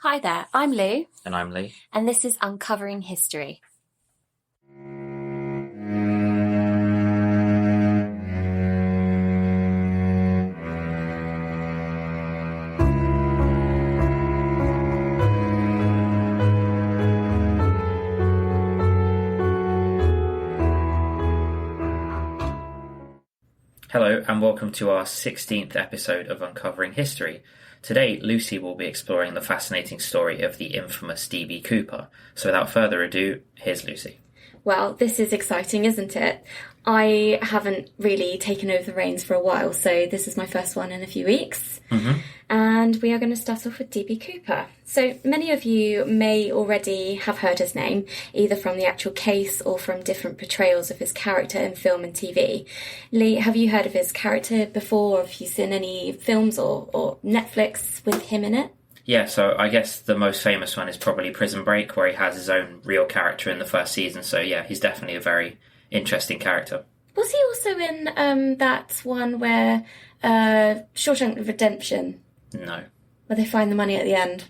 Hi there, I'm Lou. And I'm Lee. And this is Uncovering History. Hello and welcome to our 16th episode of Uncovering History. Today, Lucy will be exploring the fascinating story of the infamous D.B. Cooper. So without further ado, here's Lucy. Well, this is exciting, isn't it? I haven't really taken over the reins for a while, so this is my first one in a few weeks. Mm-hmm. And we are going to start off with D.B. Cooper. So many of you may already have heard his name, either from the actual case or from different portrayals of his character in film and TV. Lee, have you heard of his character before? Have you seen any films or Netflix with him in it? Yeah, so I guess the most famous one is probably Prison Break, where he has his own real character in the first season. So yeah, he's definitely a very interesting character. Was he also in that one where Shawshank Redemption? No. Where they find the money at the end?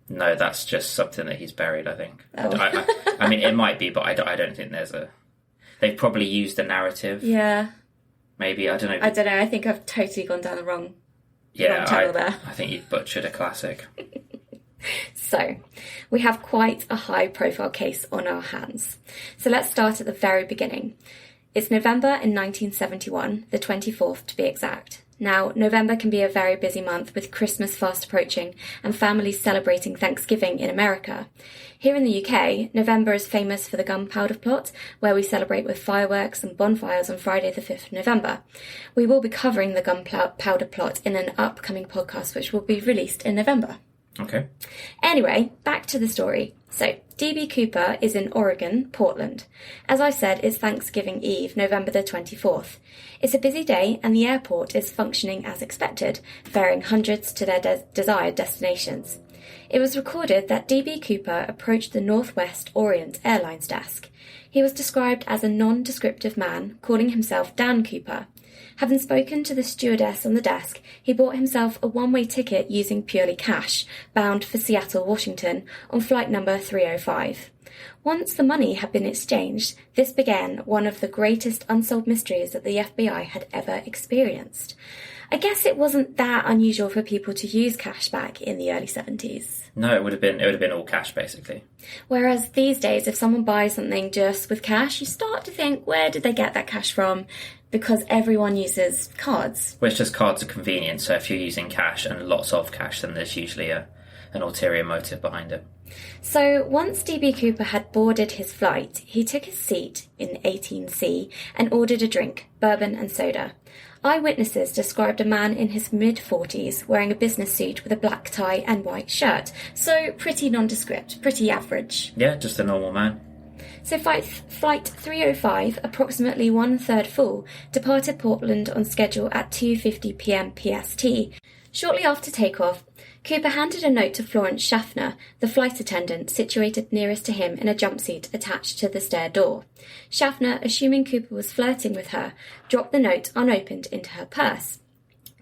No, that's just something that he's buried, I think. Oh. I mean, it might be, but I don't think there's a... They've probably used the narrative. Yeah. Maybe, I don't know. I don't know, I think I've totally gone down the wrong channel there. I think you've butchered a classic. So, we have quite a high-profile case on our hands. So let's start at the very beginning. It's November in 1971, the 24th to be exact. Now, November can be a very busy month with Christmas fast approaching and families celebrating Thanksgiving in America. Here in the UK, November is famous for the Gunpowder Plot, where we celebrate with fireworks and bonfires on Friday the 5th of November. We will be covering the Gunpowder Plot in an upcoming podcast which will be released in November. Okay. Anyway, back to the story. So, D.B. Cooper is in Oregon, Portland. As I said, it's Thanksgiving Eve, November the 24th. It's a busy day and the airport is functioning as expected, ferrying hundreds to their desired destinations. It was recorded that D.B. Cooper approached the Northwest Orient Airlines desk. He was described as a non-descriptive man, calling himself Dan Cooper. Having spoken to the stewardess on the desk, he bought himself a one-way ticket using purely cash, bound for Seattle, Washington, on flight number 305. Once the money had been exchanged, this began one of the greatest unsolved mysteries that the FBI had ever experienced. I guess it wasn't that unusual for people to use cash back in the early 70s. No, it would have been all cash, basically. Whereas these days, if someone buys something just with cash, you start to think, where did they get that cash from? Because everyone uses cards. Well, it's just cards are convenient, so if you're using cash and lots of cash, then there's usually an ulterior motive behind it. So once D.B. Cooper had boarded his flight, he took his seat in 18C and ordered a drink, bourbon and soda. Eyewitnesses described a man in his mid-40s wearing a business suit with a black tie and white shirt, so pretty nondescript, pretty average. Yeah, just a normal man. So flight 305, approximately one-third full, departed Portland on schedule at 2:50 p.m. PST. Shortly after takeoff, Cooper handed a note to Florence Schaffner, the flight attendant situated nearest to him in a jumpsuit attached to the stair door. Schaffner, assuming Cooper was flirting with her, dropped the note unopened into her purse.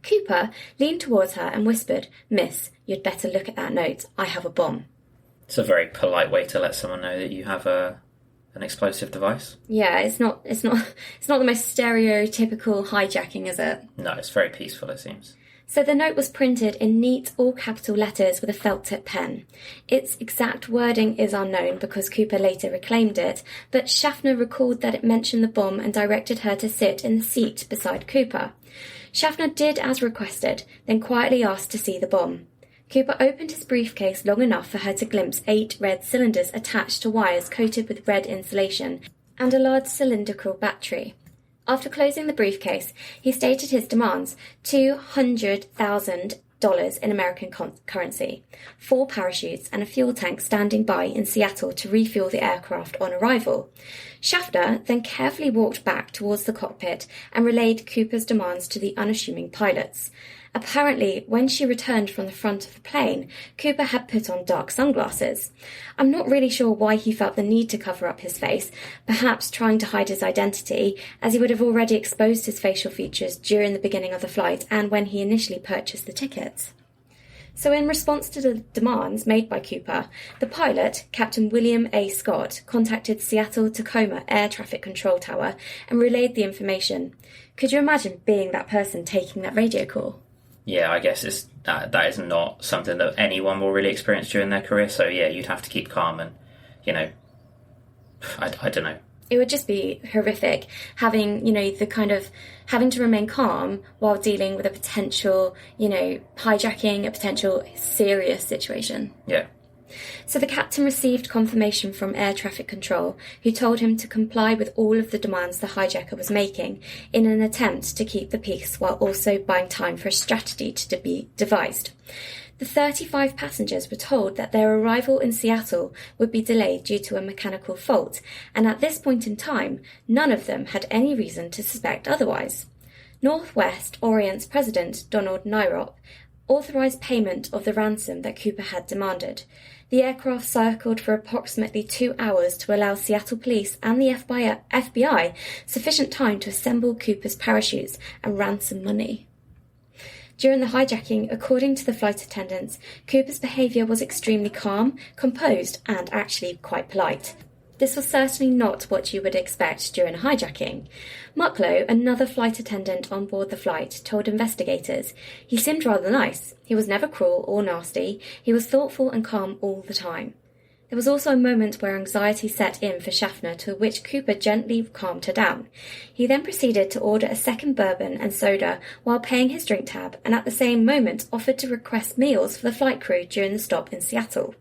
Cooper leaned towards her and whispered, "Miss, you'd better look at that note. I have a bomb." It's a very polite way to let someone know that you have an explosive device. Yeah, it's not the most stereotypical hijacking, is it? No, it's very peaceful, it seems. So the note was printed in neat, all-capital letters with a felt-tip pen. Its exact wording is unknown because Cooper later reclaimed it, but Schaffner recalled that it mentioned the bomb and directed her to sit in the seat beside Cooper. Schaffner did as requested, then quietly asked to see the bomb. Cooper opened his briefcase long enough for her to glimpse 8 red cylinders attached to wires coated with red insulation and a large cylindrical battery. After closing the briefcase, he stated his demands: $200,000 in American currency, 4 parachutes and a fuel tank standing by in Seattle to refuel the aircraft on arrival. Schaffner then carefully walked back towards the cockpit and relayed Cooper's demands to the unassuming pilots. Apparently, when she returned from the front of the plane, Cooper had put on dark sunglasses. I'm not really sure why he felt the need to cover up his face, perhaps trying to hide his identity, as he would have already exposed his facial features during the beginning of the flight and when he initially purchased the tickets. So in response to the demands made by Cooper, the pilot, Captain William A. Scott, contacted Seattle-Tacoma Air Traffic Control Tower and relayed the information. Could you imagine being that person taking that radio call? Yeah, I guess that is not something that anyone will really experience during their career. So yeah, you'd have to keep calm and, I don't know. It would just be horrific having to remain calm while dealing with a potential, hijacking, a potential serious situation. Yeah. So the captain received confirmation from air traffic control, who told him to comply with all of the demands the hijacker was making in an attempt to keep the peace while also buying time for a strategy to be devised. The 35 passengers were told that their arrival in Seattle would be delayed due to a mechanical fault, and at this point in time, none of them had any reason to suspect otherwise. Northwest Orient's president, Donald Nyrop, authorized payment of the ransom that Cooper had demanded. The aircraft circled for approximately 2 hours to allow Seattle police and the FBI sufficient time to assemble Cooper's parachutes and ransom money. During the hijacking, according to the flight attendants, Cooper's behaviour was extremely calm, composed, and actually quite polite. This was certainly not what you would expect during a hijacking. Mucklow, another flight attendant on board the flight, told investigators, "He seemed rather nice. He was never cruel or nasty. He was thoughtful and calm all the time." There was also a moment where anxiety set in for Schaffner, to which Cooper gently calmed her down. He then proceeded to order a second bourbon and soda while paying his drink tab, and at the same moment offered to request meals for the flight crew during the stop in Seattle.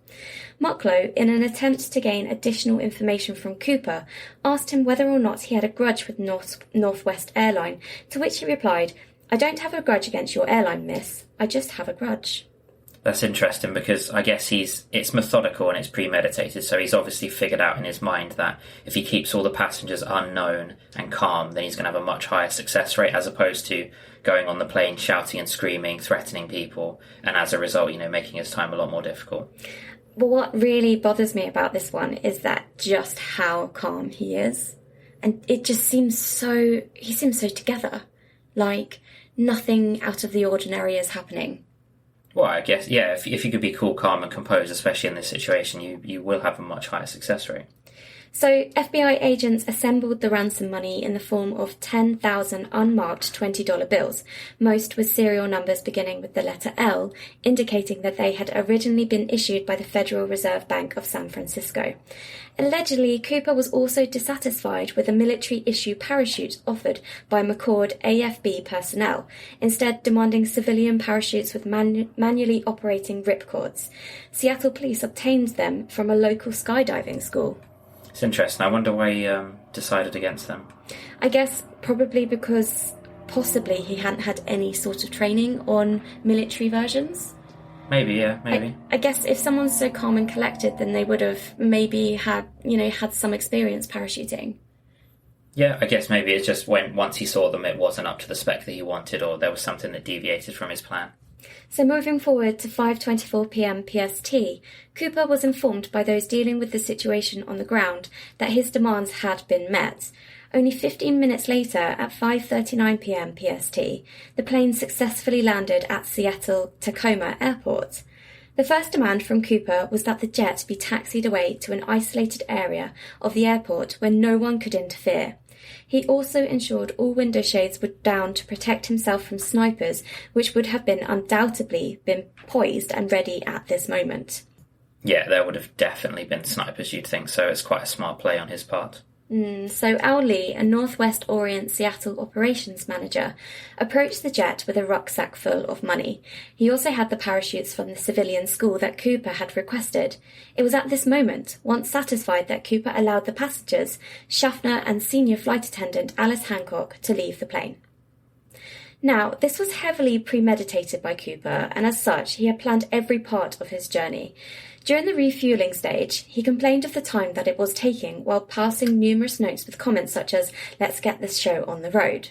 Mucklow, in an attempt to gain additional information from Cooper, asked him whether or not he had a grudge with Northwest Airline, to which he replied, "I don't have a grudge against your airline, miss. I just have a grudge." That's interesting because I guess it's methodical and it's premeditated, so he's obviously figured out in his mind that if he keeps all the passengers unknown and calm, then he's going to have a much higher success rate as opposed to going on the plane shouting and screaming, threatening people, and as a result, making his time a lot more difficult. But what really bothers me about this one is that just how calm he is. And it just he seems so together, like nothing out of the ordinary is happening. Well, I guess, yeah, if you could be cool, calm and composed, especially in this situation, you will have a much higher success rate. So FBI agents assembled the ransom money in the form of 10,000 unmarked $20 bills, most with serial numbers beginning with the letter L, indicating that they had originally been issued by the Federal Reserve Bank of San Francisco. Allegedly, Cooper was also dissatisfied with the military-issue parachutes offered by McCord AFB personnel, instead demanding civilian parachutes with manually operating ripcords. Seattle police obtained them from a local skydiving school. It's interesting. I wonder why he decided against them. I guess probably because possibly he hadn't had any sort of training on military versions. Maybe, yeah, maybe. I guess if someone's so calm and collected, then they would have maybe had some experience parachuting. Yeah, I guess maybe it's just once he saw them, it wasn't up to the spec that he wanted, or there was something that deviated from his plan. So moving forward to 5:24 p.m. PST, Cooper was informed by those dealing with the situation on the ground that his demands had been met. Only 15 minutes later, at 5:39 p.m. PST, the plane successfully landed at Seattle-Tacoma Airport. The first demand from Cooper was that the jet be taxied away to an isolated area of the airport where no one could interfere. He also ensured all window shades were down to protect himself from snipers, which would have undoubtedly been poised and ready at this moment. Yeah, there would have definitely been snipers, you'd think, so it's quite a smart play on his part. So Al Lee, a Northwest Orient Seattle operations manager, approached the jet with a rucksack full of money. He also had the parachutes from the civilian school that Cooper had requested. It was at this moment, once satisfied that Cooper allowed the passengers, Schaffner and senior flight attendant Alice Hancock, to leave the plane. Now, this was heavily premeditated by Cooper, and as such, he had planned every part of his journey. During the refueling stage, he complained of the time that it was taking while passing numerous notes with comments such as, "Let's get this show on the road."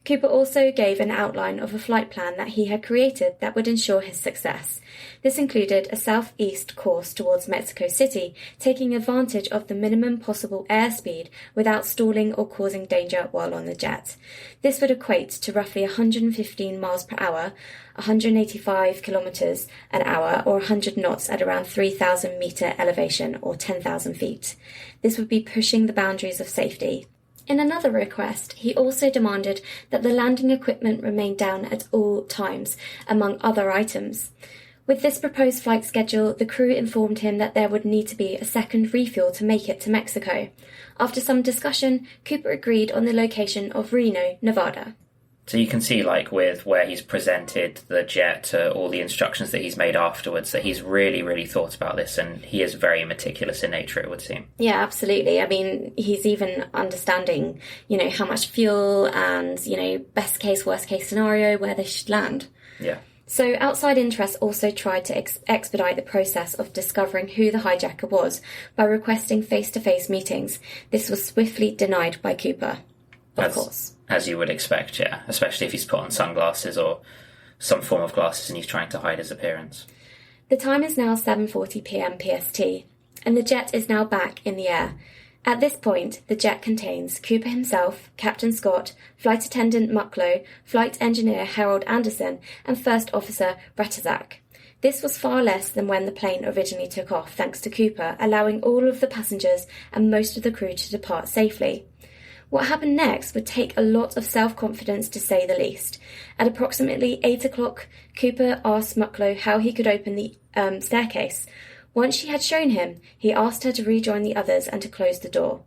Cooper also gave an outline of a flight plan that he had created that would ensure his success. This included a southeast course towards Mexico City, taking advantage of the minimum possible airspeed without stalling or causing danger while on the jet. This would equate to roughly 115 miles per hour, 185 kilometers an hour, or 100 knots at around 3,000 meter elevation or 10,000 feet. This would be pushing the boundaries of safety. In another request, he also demanded that the landing equipment remain down at all times, among other items. With this proposed flight schedule, the crew informed him that there would need to be a second refuel to make it to Mexico. After some discussion, Cooper agreed on the location of Reno, Nevada. So you can see, like, with where he's presented the jet to all the instructions that he's made afterwards, that he's really, really thought about this, and he is very meticulous in nature, it would seem. Yeah, absolutely. I mean, he's even understanding, how much fuel and, best case, worst case scenario, where they should land. Yeah. So outside interests also tried to expedite the process of discovering who the hijacker was by requesting face-to-face meetings. This was swiftly denied by Cooper, of course. As you would expect, yeah. Especially if he's put on sunglasses or some form of glasses and he's trying to hide his appearance. The time is now 7:40 p.m. PST, and the jet is now back in the air. At this point, the jet contains Cooper himself, Captain Scott, Flight Attendant Mucklow, Flight Engineer Harold Anderson, and First Officer Ratazak. This was far less than when the plane originally took off, thanks to Cooper, allowing all of the passengers and most of the crew to depart safely. What happened next would take a lot of self-confidence, to say the least. At approximately 8 o'clock, Cooper asked Mucklow how he could open the staircase. Once she had shown him, he asked her to rejoin the others and to close the door.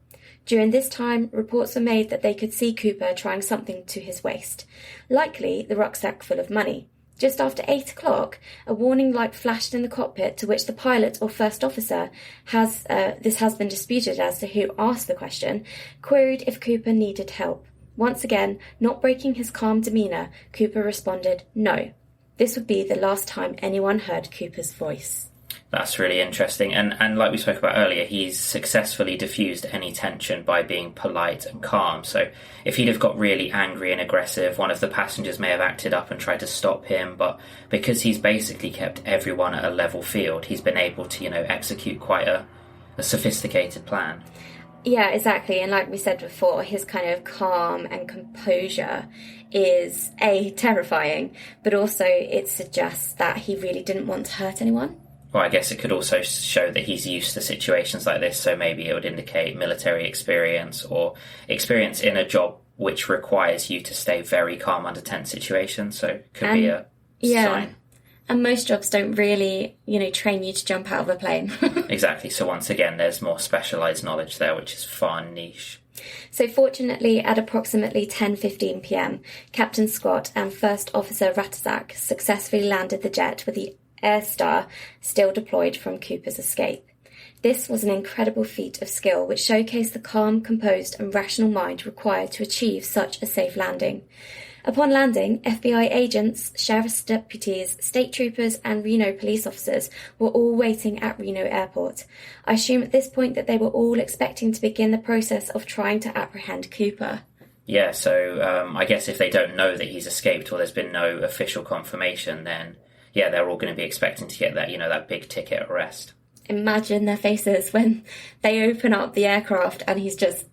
During this time, reports were made that they could see Cooper trying something to his waist, likely the rucksack full of money. Just after 8 o'clock, a warning light flashed in the cockpit, to which the pilot or first officer this has been disputed as to who asked the question, queried if Cooper needed help. Once again, not breaking his calm demeanour, Cooper responded, no. This would be the last time anyone heard Cooper's voice. That's really interesting. And like we spoke about earlier, he's successfully diffused any tension by being polite and calm. So if he'd have got really angry and aggressive, one of the passengers may have acted up and tried to stop him. But because he's basically kept everyone at a level field, he's been able to, execute quite a sophisticated plan. Yeah, exactly. And like we said before, his kind of calm and composure is, terrifying, but also it suggests that he really didn't want to hurt anyone. Well, I guess it could also show that he's used to situations like this, so maybe it would indicate military experience or experience in a job which requires you to stay very calm under tense situations, so it could be a sign. And most jobs don't really, train you to jump out of a plane. Exactly, so once again, there's more specialised knowledge there, which is far niche. So fortunately, at approximately 10:15 p.m, Captain Scott and First Officer Ratazak successfully landed the jet with the Air Star still deployed from Cooper's escape. This was an incredible feat of skill which showcased the calm, composed and rational mind required to achieve such a safe landing. Upon landing, FBI agents, sheriff's deputies, state troopers and Reno police officers were all waiting at Reno Airport. I assume at this point that they were all expecting to begin the process of trying to apprehend Cooper. Yeah, so I guess if they don't know that he's escaped or there's been no official confirmation, then yeah, they're all going to be expecting to get that, that big ticket arrest. Imagine their faces when they open up the aircraft and he's just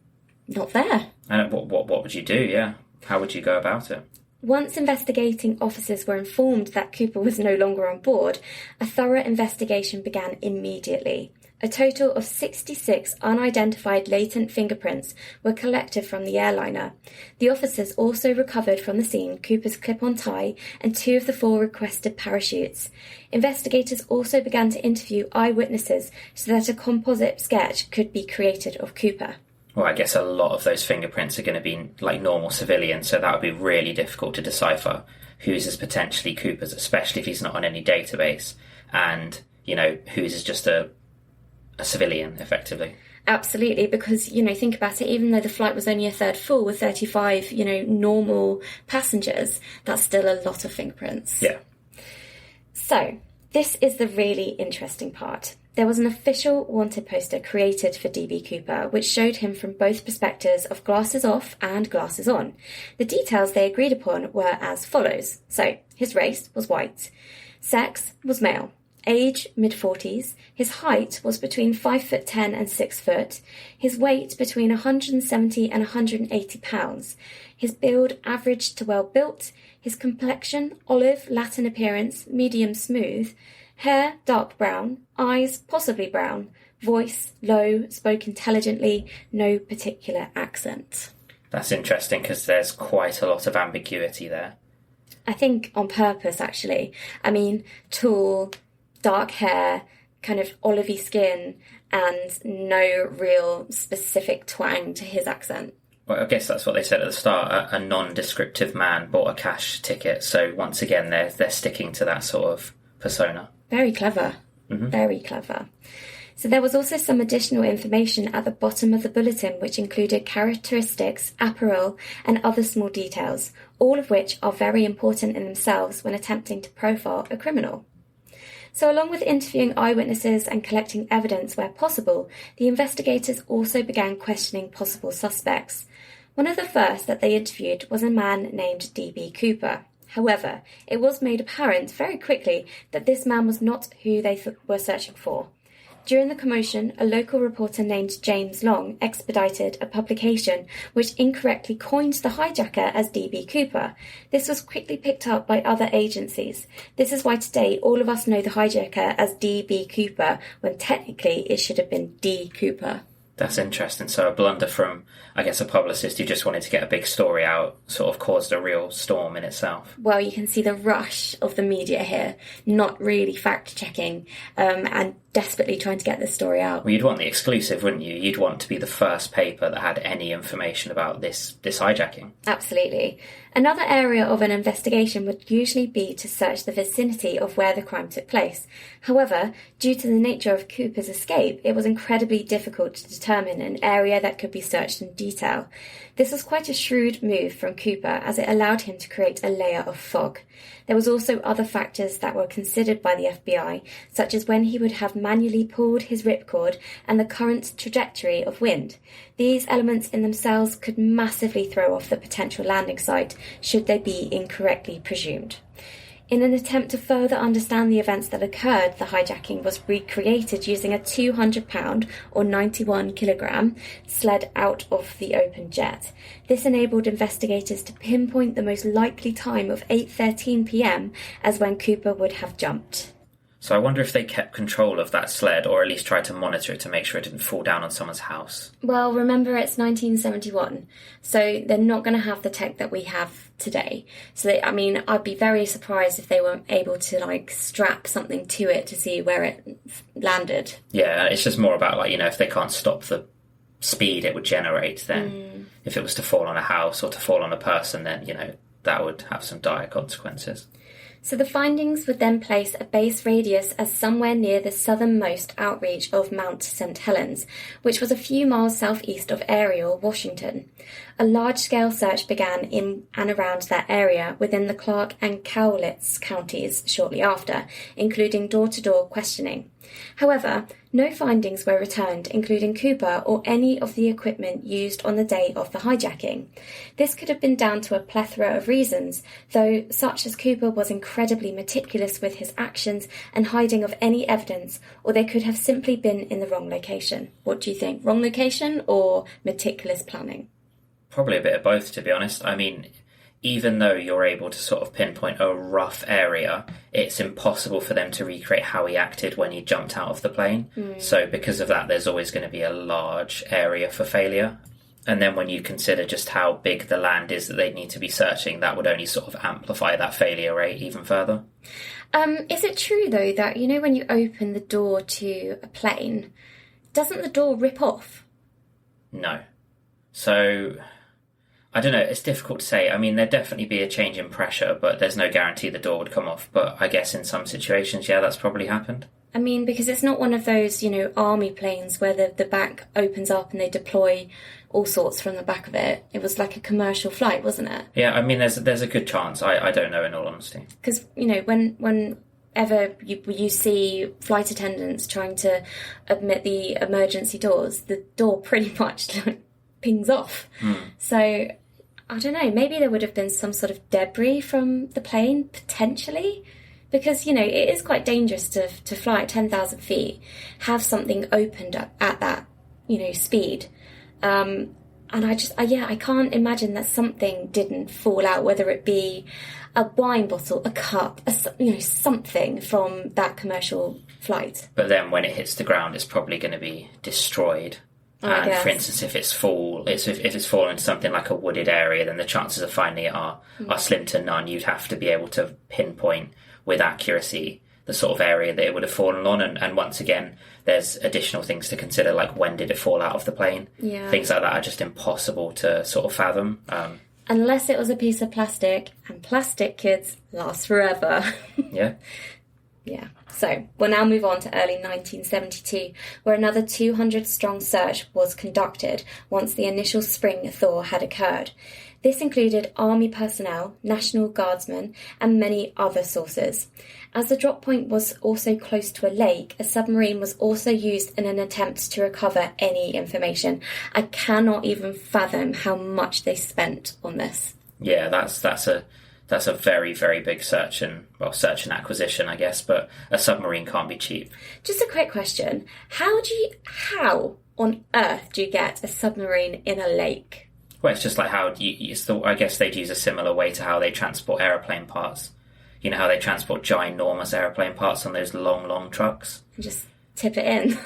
not there. And what would you do, yeah? How would you go about it? Once investigating officers were informed that Cooper was no longer on board, a thorough investigation began immediately. A total of 66 unidentified latent fingerprints were collected from the airliner. The officers also recovered from the scene Cooper's clip-on tie and 2 of the 4 requested parachutes. Investigators also began to interview eyewitnesses so that a composite sketch could be created of Cooper. Well, I guess a lot of those fingerprints are going to be like normal civilians, so that would be really difficult to decipher whose is potentially Cooper's, especially if he's not on any database, and, whose is just a civilian, effectively. Absolutely, because, think about it, even though the flight was only a third full with 35, normal passengers, that's still a lot of fingerprints. Yeah. So, this is the really interesting part. there was an official wanted poster created for DB Cooper, which showed him from both perspectives of glasses off and glasses on. The details they agreed upon were as follows. So, his race was white. Sex was male. Age, mid-40s. His height was between 5'10" and 6 foot. His weight between 170 and 180 pounds. His build, average to well-built. His complexion, olive, Latin appearance, medium smooth. Hair, dark brown. Eyes, possibly brown. Voice, low, spoke intelligently, no particular accent. That's interesting because there's quite a lot of ambiguity there. I think on purpose, actually. I mean, tall, dark hair, kind of olivey skin, and no real specific twang to his accent. Well, I guess that's what they said at the start. A non-descriptive man bought a cash ticket. So once again, they're sticking to that sort of persona. Very clever. Mm-hmm. Very clever. So there was also some additional information at the bottom of the bulletin which included characteristics, apparel, and other small details, all of which are very important in themselves when attempting to profile a criminal. So along with interviewing eyewitnesses and collecting evidence where possible, the investigators also began questioning possible suspects. One of the first that they interviewed was a man named D.B. Cooper. However, it was made apparent very quickly that this man was not who they were searching for. During the commotion, a local reporter named James Long expedited a publication which incorrectly coined the hijacker as D.B. Cooper. This was quickly picked up by other agencies. This is why today all of us know the hijacker as D.B. Cooper, when technically it should have been D. Cooper. That's interesting. So a blunder from, I guess, a publicist who just wanted to get a big story out sort of caused a real storm in itself. Well, you can see the rush of the media here, not really fact-checking and desperately trying to get this story out. Well, you'd want the exclusive, wouldn't you? You'd want to be the first paper that had any information about this hijacking. Absolutely. Another area of an investigation would usually be to search the vicinity of where the crime took place. However, due to the nature of Cooper's escape, it was incredibly difficult to determine an area that could be searched in detail. This was quite a shrewd move from Cooper, as it allowed him to create a layer of fog. There was also other factors that were considered by the FBI, such as when he would have manually pulled his ripcord and the current trajectory of wind. These elements in themselves could massively throw off the potential landing site should they be incorrectly presumed. In an attempt to further understand the events that occurred, the hijacking was recreated using a 200-pound or 91-kilogram sled out of the open jet. This enabled investigators to pinpoint the most likely time of 8:13 p.m. as when Cooper would have jumped. So I wonder if they kept control of that sled, or at least tried to monitor it to make sure it didn't fall down on someone's house. Well, remember it's 1971, so they're not going to have the tech that we have today. So, I'd be very surprised if they weren't able to, strap something to it to see where it landed. Yeah, it's just more about, if they can't stop the speed it would generate, then if it was to fall on a house or to fall on a person, then, that would have some dire consequences. So the findings would then place a base radius as somewhere near the southernmost outreach of Mount St. Helens, which was a few miles southeast of Ariel, Washington. A large-scale search began in and around that area within the Clark and Cowlitz counties shortly after, including door-to-door questioning. However, no findings were returned, including Cooper or any of the equipment used on the day of the hijacking. This could have been down to a plethora of reasons, though such as Cooper was incredibly meticulous with his actions and hiding of any evidence, or they could have simply been in the wrong location. What do you think? Wrong location or meticulous planning? Probably a bit of both, to be honest. Even though you're able to sort of pinpoint a rough area, it's impossible for them to recreate how he acted when he jumped out of the plane. So because of that, there's always going to be a large area for failure. And then when you consider just how big the land is that they need to be searching, that would only sort of amplify that failure rate even further. Is it true, though, that, when you open the door to a plane, doesn't the door rip off? No. So I don't know, it's difficult to say. There'd definitely be a change in pressure, but there's no guarantee the door would come off. But I guess in some situations, yeah, that's probably happened. Because it's not one of those, army planes where the back opens up and they deploy all sorts from the back of it. It was like a commercial flight, wasn't it? Yeah, there's a good chance. I don't know, in all honesty. Because, when ever you see flight attendants trying to admit the emergency doors, the door pretty much pings off. So I don't know, maybe there would have been some sort of debris from the plane, potentially, because, it is quite dangerous to fly at 10,000 feet, have something opened up at that, speed. And I can't imagine that something didn't fall out, whether it be a wine bottle, a cup, something from that commercial flight. But then when it hits the ground, it's probably going to be destroyed. And for instance, if it's fallen into something like a wooded area, then the chances of finding it are slim to none. You'd have to be able to pinpoint with accuracy the sort of area that it would have fallen on. And once again, there's additional things to consider, like when did it fall out of the plane? Yeah. Things like that are just impossible to sort of fathom. Unless it was a piece of plastic, and plastic, kids, last forever. Yeah. Yeah. So we'll now move on to early 1972, where another 200-strong search was conducted once the initial spring thaw had occurred. This included Army personnel, National Guardsmen, and many other sources. As the drop point was also close to a lake, a submarine was also used in an attempt to recover any information. I cannot even fathom how much they spent on this. Yeah, that's a very, very big search and acquisition, I guess, but a submarine can't be cheap. Just a quick question. How on earth do you get a submarine in a lake? Well, it's just like I guess they'd use a similar way to how they transport aeroplane parts. You know how they transport ginormous aeroplane parts on those long, long trucks? And just tip it in.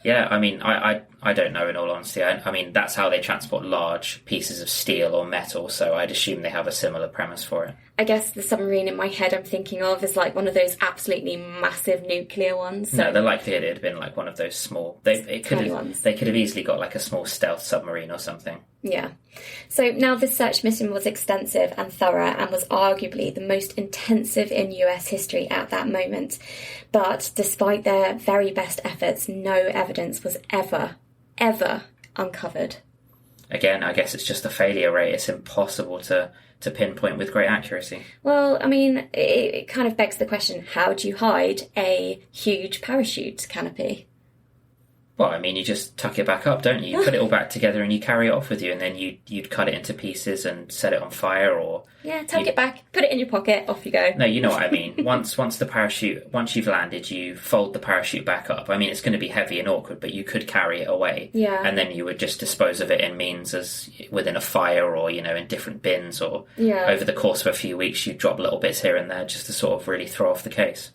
Yeah, I mean, I don't know, in all honesty. I mean, that's how they transport large pieces of steel or metal, so I'd assume they have a similar premise for it. I guess the submarine in my head I'm thinking of is like one of those absolutely massive nuclear ones. So. No, the likelihood it had been like one of those small... They could have easily got like a small stealth submarine or something. Yeah. So now this search mission was extensive and thorough and was arguably the most intensive in US history at that moment. But despite their very best efforts, no evidence was ever uncovered. Again, I guess it's just a failure rate. It's impossible to pinpoint with great accuracy. Well, I mean, it kind of begs the question, how do you hide a huge parachute canopy? Well, I mean, you just tuck it back up, don't you? You put it all back together and you carry it off with you, and then you'd cut it into pieces and set it on fire, or... Yeah, tuck it back, put it in your pocket, off you go. No, you know what I mean. Once you've landed, you fold the parachute back up. I mean, it's going to be heavy and awkward, but you could carry it away. Yeah. And then you would just dispose of it in means as within a fire, or, in different bins, or over the course of a few weeks, you'd drop little bits here and there just to sort of really throw off the case.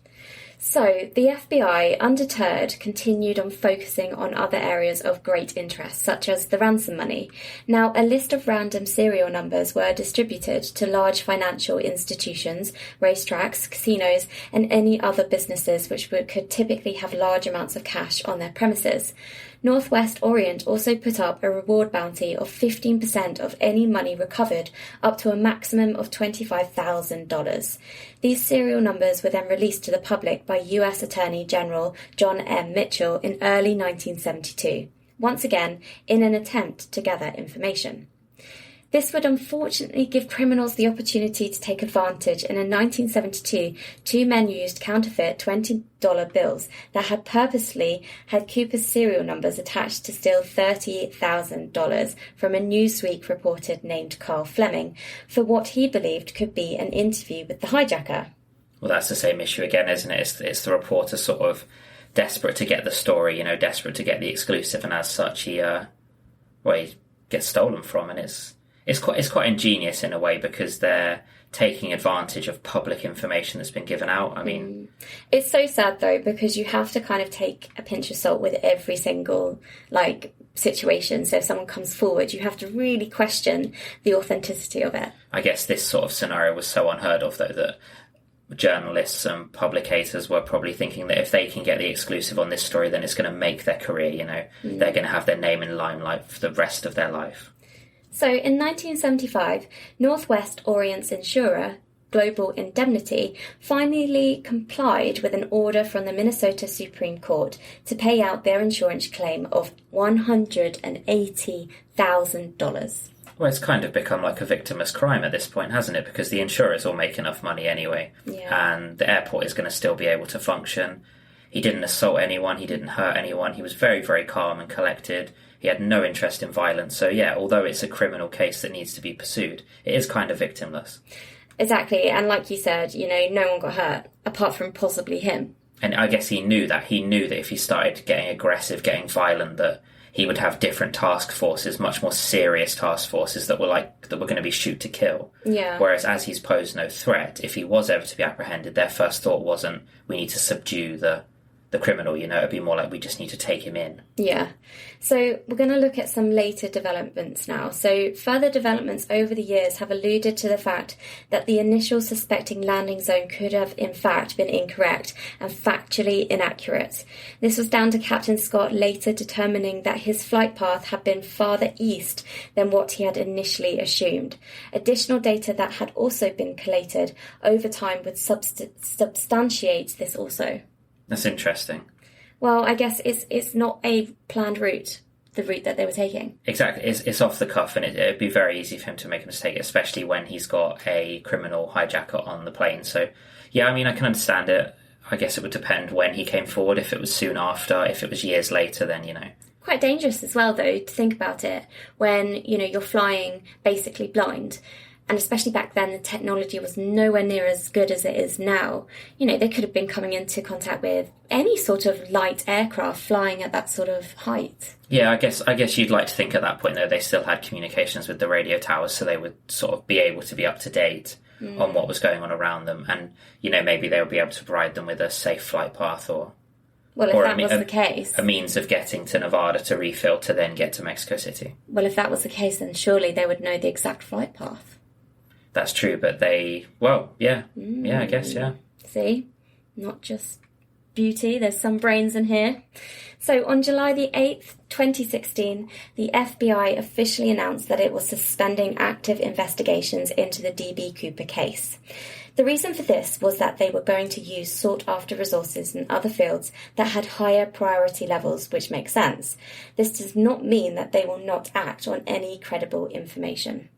So, the FBI, undeterred, continued on focusing on other areas of great interest, such as the ransom money. Now, a list of random serial numbers were distributed to large financial institutions, racetracks, casinos, and any other businesses which could typically have large amounts of cash on their premises. Northwest Orient also put up a reward bounty of 15% of any money recovered, up to a maximum of $25,000. These serial numbers were then released to the public by US Attorney General John M. Mitchell in early 1972, once again in an attempt to gather information. This would unfortunately give criminals the opportunity to take advantage, and in 1972, two men used counterfeit $20 bills that had purposely had Cooper's serial numbers attached to steal $30,000 from a Newsweek reporter named Carl Fleming for what he believed could be an interview with the hijacker. Well, that's the same issue again, isn't it? It's the reporter sort of desperate to get the story, desperate to get the exclusive, and as such, he gets stolen from, and it's quite ingenious in a way, because they're taking advantage of public information that's been given out. I mean... It's so sad, though, because you have to kind of take a pinch of salt with every single, situation. So if someone comes forward, you have to really question the authenticity of it. I guess this sort of scenario was so unheard of, though, that journalists and publicators were probably thinking that if they can get the exclusive on this story, then it's going to make their career, They're going to have their name in limelight for the rest of their life. So in 1975, Northwest Orient's insurer, Global Indemnity, finally complied with an order from the Minnesota Supreme Court to pay out their insurance claim of $180,000. Well, it's kind of become like a victimless crime at this point, hasn't it? Because the insurers will make enough money anyway, and the airport is going to still be able to function. He didn't assault anyone, he didn't hurt anyone, he was very, very calm and collected. He had no interest in violence. So yeah, although it's a criminal case that needs to be pursued, it is kind of victimless. Exactly, and like you said, no one got hurt, apart from possibly him. And I guess he knew that if he started getting aggressive, getting violent, that he would have different task forces, much more serious task forces that were going to be shoot to kill. Yeah. Whereas as he's posed no threat, if he was ever to be apprehended, their first thought wasn't, we need to subdue the criminal, it'd be more like, we just need to take him in. Yeah. So we're going to look at some later developments now. So further developments over the years have alluded to the fact that the initial suspecting landing zone could have in fact been incorrect and factually inaccurate. This was down to Captain Scott later determining that his flight path had been farther east than what he had initially assumed. Additional data that had also been collated over time would substantiate this also. That's interesting. Well, I guess it's not a planned route, the route that they were taking. Exactly. It's off the cuff, and it'd be very easy for him to make a mistake, especially when he's got a criminal hijacker on the plane. So, yeah, I mean, I can understand it. I guess it would depend when he came forward. If it was soon after, if it was years later, then, Quite dangerous as well, though, to think about it, when, you're flying basically blind. And especially back then, the technology was nowhere near as good as it is now. They could have been coming into contact with any sort of light aircraft flying at that sort of height. Yeah, I guess you'd like to think at that point, though, they still had communications with the radio towers, so they would sort of be able to be up to date on what was going on around them. And, maybe they would be able to provide them with a safe flight path or if that was the case, a means of getting to Nevada to refill to then get to Mexico City. Well, if that was the case, then surely they would know the exact flight path. That's true, but I guess, yeah. See? Not just beauty, there's some brains in here. So on July the 8th, 2016, the FBI officially announced that it was suspending active investigations into the D.B. Cooper case. The reason for this was that they were going to use sought-after resources in other fields that had higher priority levels, which makes sense. This does not mean that they will not act on any credible information.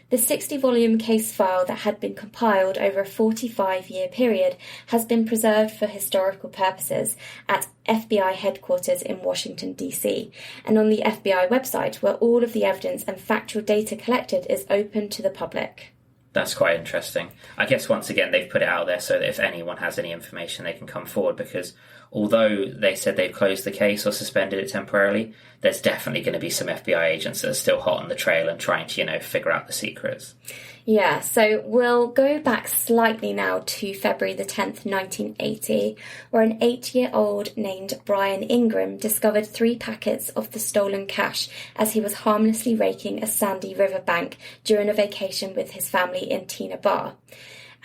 The 60-volume case file that had been compiled over a 45-year period has been preserved for historical purposes at FBI headquarters in Washington, D.C., and on the FBI website, where all of the evidence and factual data collected is open to the public. That's quite interesting. I guess, once again, they've put it out there so that if anyone has any information, they can come forward, because although they said they've closed the case or suspended it temporarily, there's definitely going to be some FBI agents that are still hot on the trail and trying to, figure out the secrets. Yeah, so we'll go back slightly now to February the 10th, 1980, where an 8-year-old named Brian Ingram discovered 3 packets of the stolen cash as he was harmlessly raking a sandy riverbank during a vacation with his family in Tina Bar.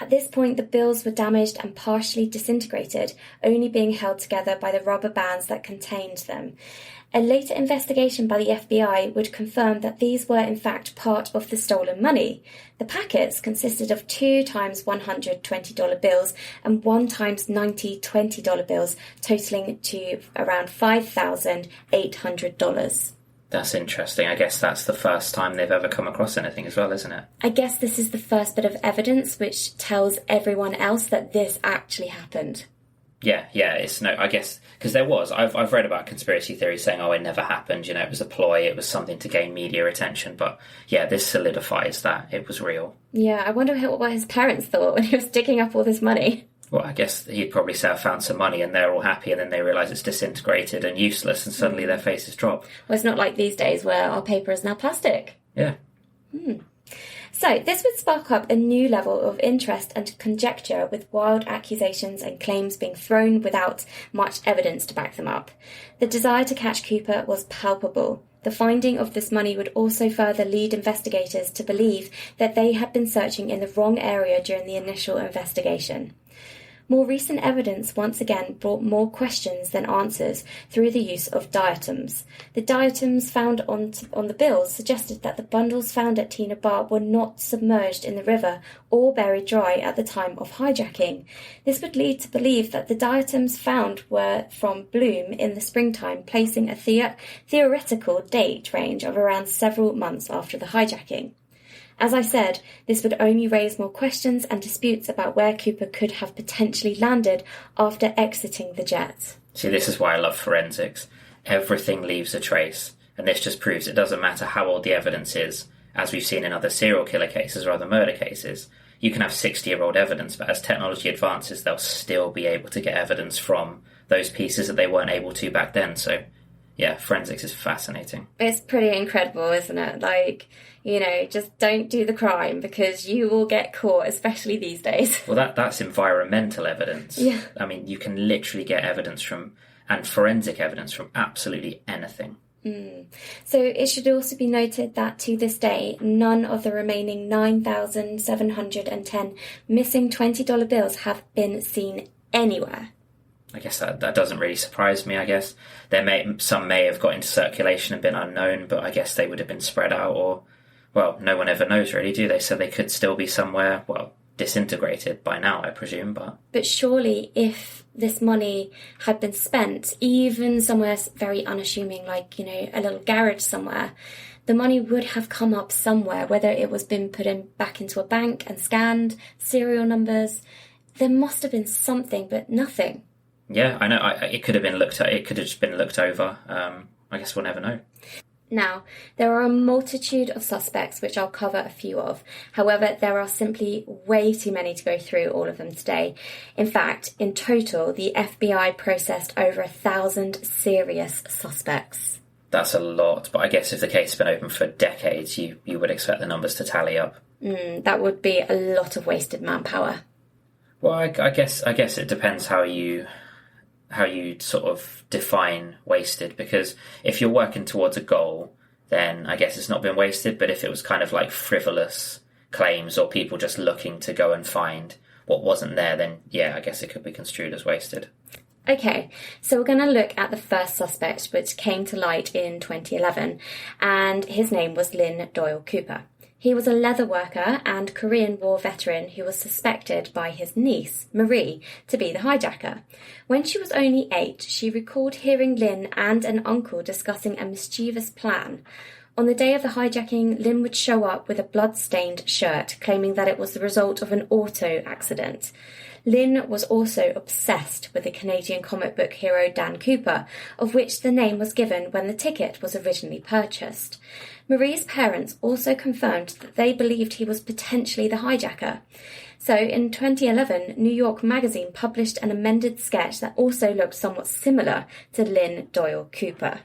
At this point, the bills were damaged and partially disintegrated, only being held together by the rubber bands that contained them. A later investigation by the FBI would confirm that these were in fact part of the stolen money. The packets consisted of 2 times $120 bills and 1 times $90 $20 bills, totaling to around $5,800. That's interesting. I guess that's the first time they've ever come across anything as well, isn't it? I guess this is the first bit of evidence which tells everyone else that this actually happened. Yeah, it's no, I guess, because I've read about conspiracy theories saying, it never happened, it was a ploy, it was something to gain media attention, but yeah, this solidifies that it was real. Yeah, I wonder what his parents thought when he was digging up all this money. Well, I guess he'd probably say, I found some money, and they're all happy, and then they realise it's disintegrated and useless, and suddenly their faces drop. Well, it's not like these days where our paper is now plastic. Yeah. So this would spark up a new level of interest and conjecture, with wild accusations and claims being thrown without much evidence to back them up. The desire to catch Cooper was palpable. The finding of this money would also further lead investigators to believe that they had been searching in the wrong area during the initial investigation. More recent evidence once again brought more questions than answers through the use of diatoms. The diatoms found on the bills suggested that the bundles found at Tina Bar were not submerged in the river or buried dry at the time of hijacking. This would lead to believe that the diatoms found were from bloom in the springtime, placing a theoretical date range of around several months after the hijacking. As I said, this would only raise more questions and disputes about where Cooper could have potentially landed after exiting the jet. See, this is why I love forensics. Everything leaves a trace, and this just proves it doesn't matter how old the evidence is, as we've seen in other serial killer cases or other murder cases. You can have 60-year-old evidence, but as technology advances, they'll still be able to get evidence from those pieces that they weren't able to back then. So, yeah, forensics is fascinating. It's pretty incredible, isn't it? Like, just don't do the crime because you will get caught, especially these days. Well, that's environmental evidence. Yeah. I mean, you can literally get evidence and forensic evidence from absolutely anything. So it should also be noted that to this day, none of the remaining 9,710 missing $20 bills have been seen anywhere. I guess that doesn't really surprise me, I guess. Some may have got into circulation and been unknown, but I guess they would have been spread out or, well, no one ever knows really, do they? So they could still be somewhere, well, disintegrated by now, I presume, but... But surely if this money had been spent, even somewhere very unassuming, like, a little garage somewhere, the money would have come up somewhere, whether it was been put back into a bank and scanned, serial numbers. There must have been something, but nothing. Yeah, I know. It could have been looked at. It could have just been looked over. I guess we'll never know. Now, there are a multitude of suspects, which I'll cover a few of. However, there are simply way too many to go through all of them today. In fact, in total, the FBI processed over 1,000 serious suspects. That's a lot, but I guess if the case has been open for decades, you would expect the numbers to tally up. That would be a lot of wasted manpower. Well, I guess it depends how you sort of define wasted, because if you're working towards a goal, then I guess it's not been wasted. But if it was kind of like frivolous claims or people just looking to go and find what wasn't there, then yeah, I guess it could be construed as wasted. Okay, so we're going to look at the first suspect, which came to light in 2011, and his name was Lynn Doyle Cooper. He was a leather worker and Korean War veteran who was suspected by his niece, Marie, to be the hijacker. When she was only 8, she recalled hearing Lynn and an uncle discussing a mischievous plan. On the day of the hijacking, Lynn would show up with a blood-stained shirt, claiming that it was the result of an auto accident. Lynn was also obsessed with the Canadian comic book hero Dan Cooper, of which the name was given when the ticket was originally purchased. Marie's parents also confirmed that they believed he was potentially the hijacker. So in 2011, New York Magazine published an amended sketch that also looked somewhat similar to Lynn Doyle Cooper.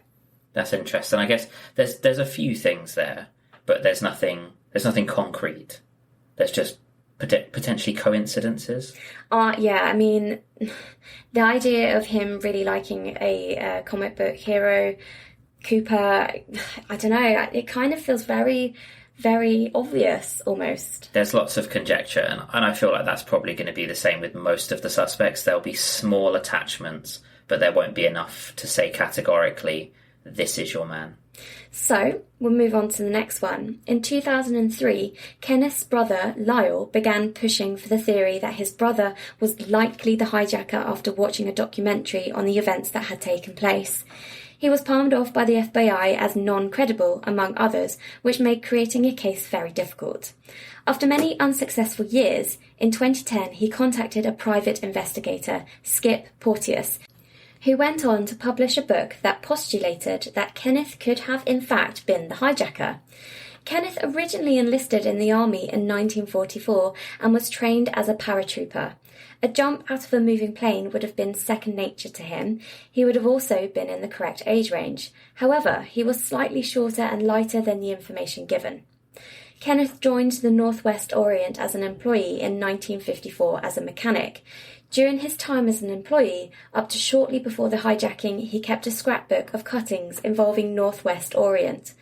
That's interesting. I guess there's a few things there, but there's nothing concrete. There's just potentially coincidences. Yeah, I mean, the idea of him really liking a comic book hero, Cooper, I don't know, it kind of feels very, very obvious almost. There's lots of conjecture, and I feel like that's probably going to be the same with most of the suspects. There'll be small attachments, but there won't be enough to say categorically, this is your man. So, we'll move on to the next one. In 2003, Kenneth's brother, Lyle, began pushing for the theory that his brother was likely the hijacker after watching a documentary on the events that had taken place. He was palmed off by the FBI as non-credible, among others, which made creating a case very difficult. After many unsuccessful years, in 2010 he contacted a private investigator, Skip Porteous, who went on to publish a book that postulated that Kenneth could have in fact been the hijacker. Kenneth originally enlisted in the army in 1944 and was trained as a paratrooper. A jump out of a moving plane would have been second nature to him. He would have also been in the correct age range. However, he was slightly shorter and lighter than the information given. Kenneth joined the Northwest Orient as an employee in 1954 as a mechanic. During his time as an employee, up to shortly before the hijacking, he kept a scrapbook of cuttings involving Northwest Orient.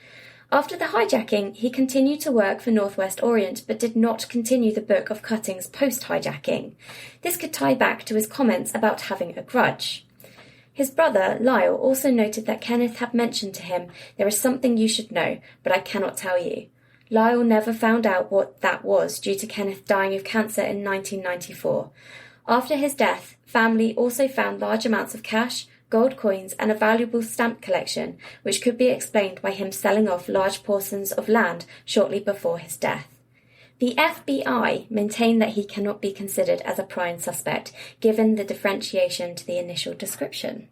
After the hijacking, he continued to work for Northwest Orient but did not continue the book of cuttings post-hijacking. This could tie back to his comments about having a grudge. His brother, Lyle, also noted that Kenneth had mentioned to him, "There is something you should know, but I cannot tell you." Lyle never found out what that was due to Kenneth dying of cancer in 1994. After his death, family also found large amounts of cash, gold coins, and a valuable stamp collection, which could be explained by him selling off large portions of land shortly before his death. The FBI maintained that he cannot be considered as a prime suspect, given the differentiation to the initial description.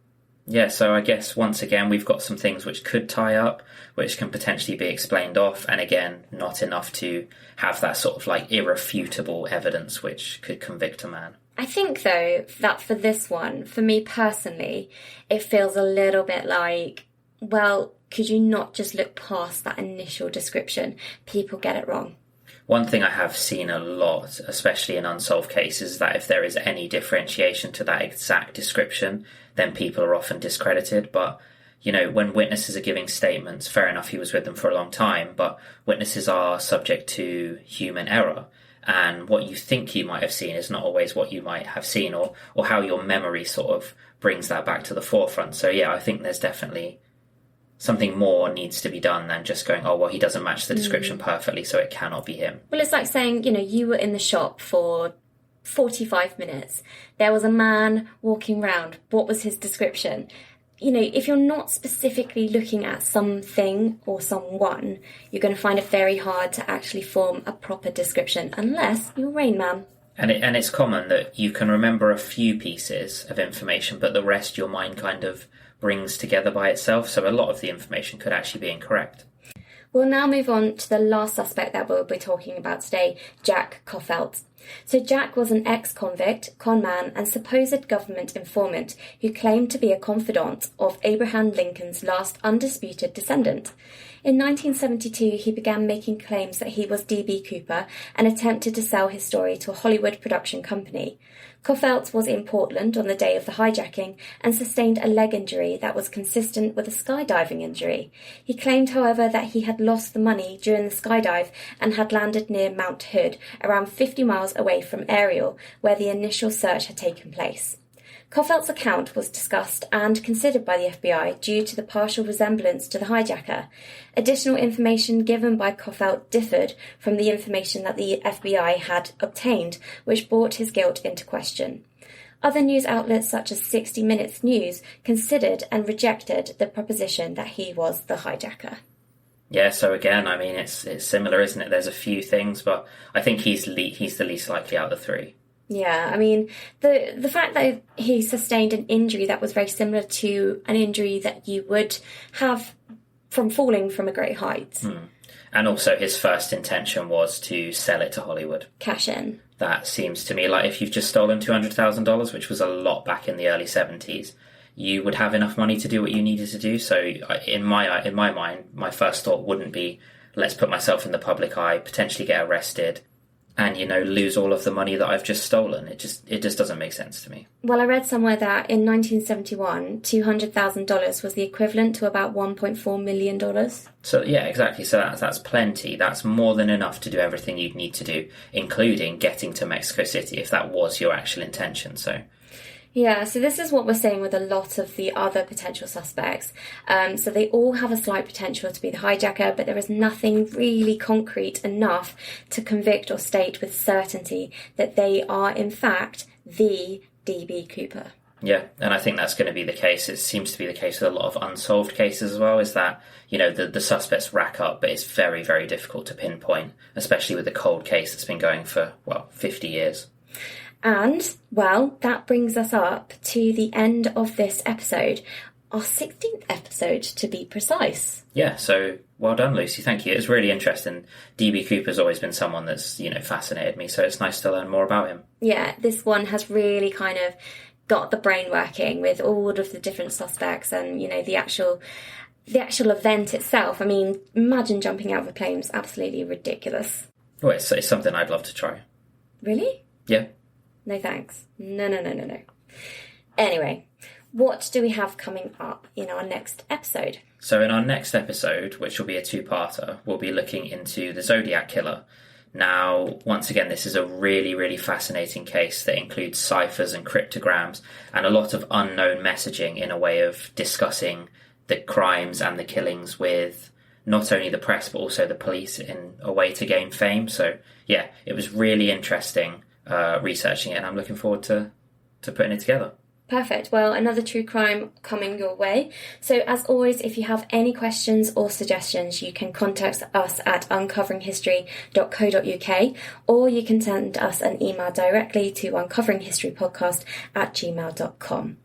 Yeah, so I guess once again we've got some things which could tie up, which can potentially be explained off, and again, not enough to have that sort of like irrefutable evidence which could convict a man. I think, though, that for this one, for me personally, it feels a little bit like, well, could you not just look past that initial description? People get it wrong. One thing I have seen a lot, especially in unsolved cases, is that if there is any differentiation to that exact description, then people are often discredited. But, you know, when witnesses are giving statements, fair enough, he was with them for a long time, but witnesses are subject to human error. And what you think you might have seen is not always what you might have seen, or how your memory sort of brings that back to the forefront. So, yeah, I think there's definitely something more needs to be done than just going, oh, well, he doesn't match the description perfectly, so it cannot be him. Well, it's like saying, you know, you were in the shop for 45 minutes. There was a man walking around. What was his description? You know, if you're not specifically looking at something or someone, you're going to find it very hard to actually form a proper description, unless you're Rain Man. And it's common that you can remember a few pieces of information, but the rest your mind kind of brings together by itself, so a lot of the information could actually be incorrect. We'll now move on to the last suspect that we'll be talking about today, Jack Koffelt. So Jack was an ex-convict, conman, and supposed government informant who claimed to be a confidant of Abraham Lincoln's last undisputed descendant. In 1972, he began making claims that he was D.B. Cooper and attempted to sell his story to a Hollywood production company. Koffelt was in Portland on the day of the hijacking and sustained a leg injury that was consistent with a skydiving injury. He claimed, however, that he had lost the money during the skydive and had landed near Mount Hood, around 50 miles away from Ariel, where the initial search had taken place. Koffelt's account was discussed and considered by the FBI due to the partial resemblance to the hijacker. Additional information given by Koffelt differed from the information that the FBI had obtained, which brought his guilt into question. Other news outlets such as 60 Minutes News considered and rejected the proposition that he was the hijacker. Yeah, so again, I mean, it's similar, isn't it? There's a few things, but I think he's the least likely out of the three. Yeah, I mean, the fact that he sustained an injury that was very similar to an injury that you would have from falling from a great height. And also his first intention was to sell it to Hollywood. Cash in. That seems to me like if you've just stolen $200,000, which was a lot back in the early 70s, you would have enough money to do what you needed to do. So in my mind, my first thought wouldn't be, let's put myself in the public eye, potentially get arrested, and, you know, lose all of the money that I've just stolen. It just doesn't make sense to me. Well, I read somewhere that in 1971, $200,000 was the equivalent to about $1.4 million. So, yeah, exactly. So that's plenty. That's more than enough to do everything you'd need to do, including getting to Mexico City, if that was your actual intention. So, yeah, so this is what we're saying with a lot of the other potential suspects. So they all have a slight potential to be the hijacker, but there is nothing really concrete enough to convict or state with certainty that they are, in fact, the D.B. Cooper. Yeah, and I think that's going to be the case. It seems to be the case with a lot of unsolved cases as well, is that, you know, the suspects rack up, but it's very, very difficult to pinpoint, especially with a cold case that's been going for, 50 years. And, well, that brings us up to the end of this episode, our 16th episode to be precise. Yeah, so well done, Lucy. Thank you. It's really interesting. D.B. Cooper's always been someone that's, you know, fascinated me, so it's nice to learn more about him. Yeah, this one has really kind of got the brain working with all of the different suspects and, you know, the actual event itself. I mean, imagine jumping out of a plane. It's absolutely ridiculous. Well, it's something I'd love to try. Really? Yeah. No thanks. No. Anyway, what do we have coming up in our next episode? So in our next episode, which will be a two-parter, we'll be looking into the Zodiac Killer. Now, once again, this is a really, really fascinating case that includes ciphers and cryptograms and a lot of unknown messaging in a way of discussing the crimes and the killings with not only the press but also the police in a way to gain fame. So, yeah, it was really interesting researching it, and I'm looking forward to putting it together. Perfect. Well, another true crime coming your way. So as always, if you have any questions or suggestions, you can contact us at uncoveringhistory.co.uk, or you can send us an email directly to uncoveringhistorypodcast@gmail.com.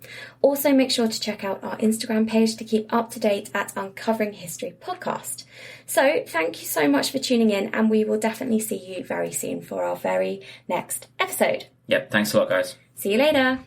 Also, make sure to check out our Instagram page to keep up to date at Uncovering History Podcast. So thank you so much for tuning in, and we will definitely see you very soon for our very next episode. Yep, thanks a lot, guys. See you later.